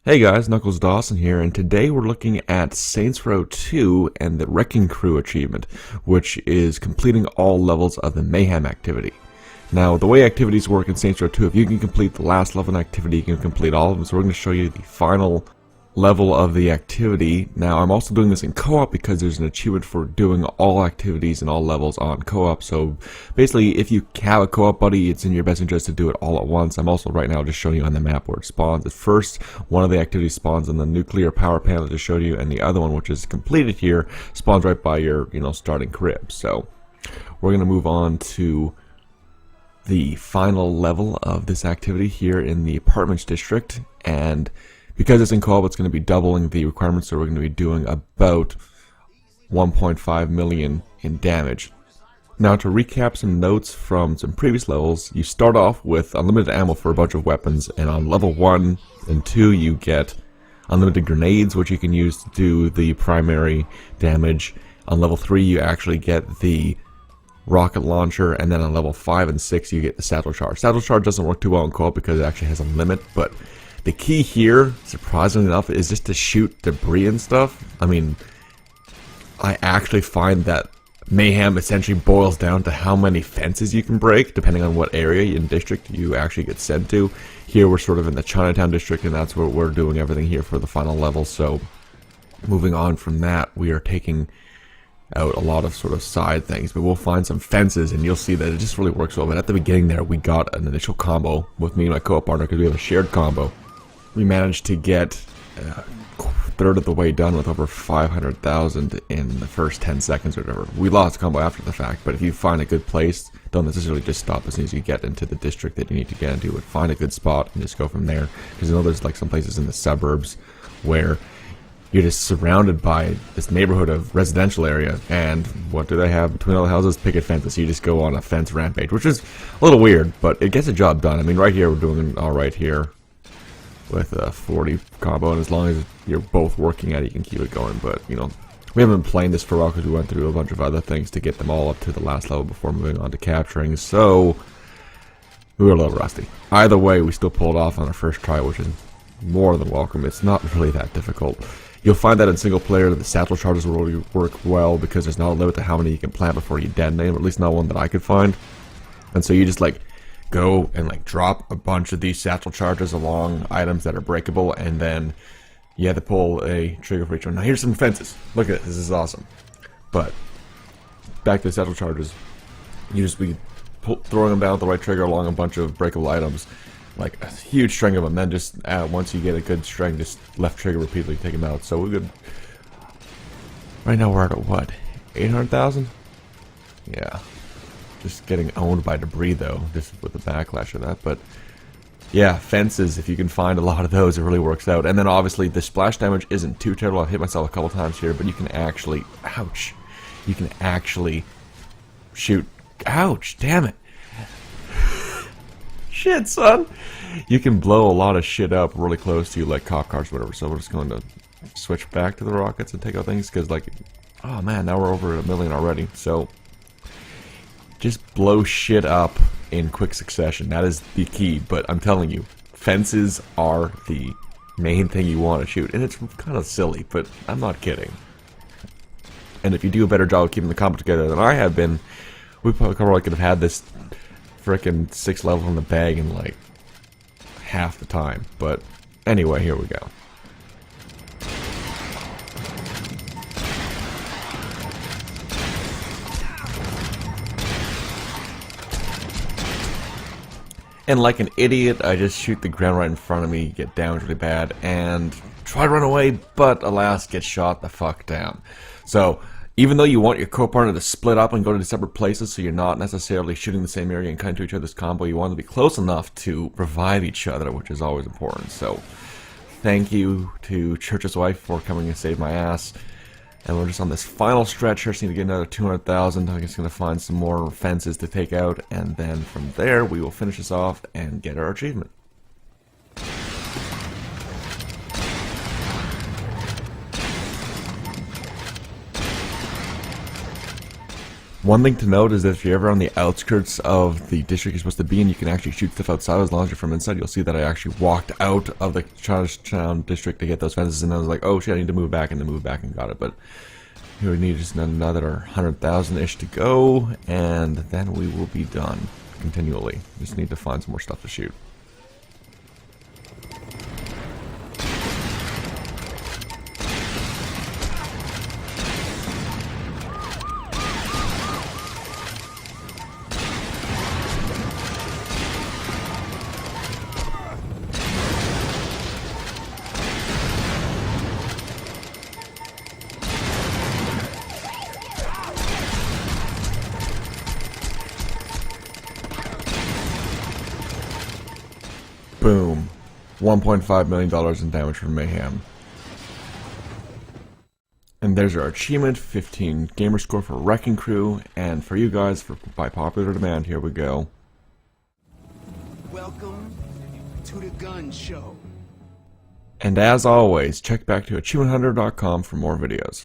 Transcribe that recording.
Hey guys, Knuckles Dawson here, and today we're looking at Saints Row 2 and the Wrecking Crew achievement, which is completing all levels of the Mayhem activity. Now, the way activities work in Saints Row 2, if you can complete the last level of an activity, you can complete all of them, so we're going to show you the final level of the activity. Now, I'm also doing this in co-op because there's an achievement for doing all activities and all levels on co-op. So basically, if you have a co-op buddy, it's in your best interest to do it all at once. I'm also right now just showing you on the map where it spawns. At first, one of the activities spawns in the nuclear power panel to show you, and the other one, which is completed here, spawns right by your starting crib. So we're going to move on to the final level of this activity here in the apartments district, and because it's in co-op, it's going to be doubling the requirements, so we're going to be doing about 1.5 million in damage. Now, to recap some notes from some previous levels, you start off with unlimited ammo for a bunch of weapons, and on level 1 and 2 you get unlimited grenades, which you can use to do the primary damage. On level 3 you actually get the rocket launcher, and then on level 5 and 6 you get the satchel charge. Satchel charge doesn't work too well in co-op because it actually has a limit, but the key here, surprisingly enough, is just to shoot debris and stuff. I mean, I actually find that Mayhem essentially boils down to how many fences you can break, depending on what area in district you actually get sent to. Here we're sort of in the Chinatown district, and that's where we're doing everything here for the final level. So, moving on from that, we are taking out a lot of sort of side things, but we'll find some fences, and you'll see that it just really works well. But at the beginning there, we got an initial combo with me and my co-op partner because we have a shared combo. We managed to get a third of the way done with over 500,000 in the first 10 seconds or whatever. We lost combo after the fact, but if you find a good place, don't necessarily just stop as soon as you get into the district that you need to get into. Find a good spot and just go from there. Because I know there's like some places in the suburbs where you're just surrounded by this neighborhood of residential area, and what do they have between all the houses? Picket fences. So you just go on a fence rampage, which is a little weird, but it gets the job done. I mean, right here we're doing all right here with a 40 combo, and as long as you're both working at it, you can keep it going. But we haven't been playing this for a while because we went through a bunch of other things to get them all up to the last level before moving on to capturing, so we were a little rusty. Either way, we still pulled off on our first try, which is more than welcome. It's not really that difficult. You'll find that in single player the satchel charges will really work well because there's not a limit to how many you can plant before you detonate, or at least not one that I could find. And so you just go and drop a bunch of these satchel charges along items that are breakable, and then you have to pull a trigger for each one. Now here's some fences. Look at this is awesome. But back to the satchel charges, you just be throwing them down with the right trigger along a bunch of breakable items, like a huge string of them. Then just once you get a good string, just left trigger repeatedly, take them out. So we're good. Right now we're at what, 800,000? Yeah. Just getting owned by debris though, just with the backlash of that. But yeah, fences, if you can find a lot of those, it really works out. And then obviously the splash damage isn't too terrible. I've hit myself a couple times here, but you can actually, ouch, you can actually shoot, ouch, damn it. Shit, son. You can blow a lot of shit up really close to you, like cop cars or whatever. So we're just going to switch back to the rockets and take out things, because oh man, now we're over 1 million already. So just blow shit up in quick succession. That is the key. But I'm telling you, fences are the main thing you want to shoot. And it's kind of silly, but I'm not kidding. And if you do a better job of keeping the combo together than I have been, we probably could have had this frickin' 6 level in the bag in half the time. But anyway, here we go. And like an idiot, I just shoot the ground right in front of me, get damaged really bad, and try to run away, but alas, get shot the fuck down. So, even though you want your co-partner to split up and go to separate places so you're not necessarily shooting the same area and cutting to each other's combo, you want to be close enough to revive each other, which is always important. So, thank you to Church's wife for coming and save my ass. And we're just on this final stretch here, so we need to get another 200,000. I'm just going to find some more fences to take out, and then from there we will finish this off and get our achievement. One thing to note is that if you're ever on the outskirts of the district you're supposed to be in, you can actually shoot stuff outside as long as you're from inside. You'll see that I actually walked out of the Chinatown district to get those fences, and I was like, oh shit, I need to move back, and then moved back and got it. But here we need just another 100,000-ish to go, and then we will be done continually. Just need to find some more stuff to shoot. Boom. $1.5 million in damage from Mayhem. And there's our achievement, 15 gamer score for Wrecking Crew, and for you guys, by popular demand, here we go. Welcome to the gun show. And as always, check back to achievementhunter.com for more videos.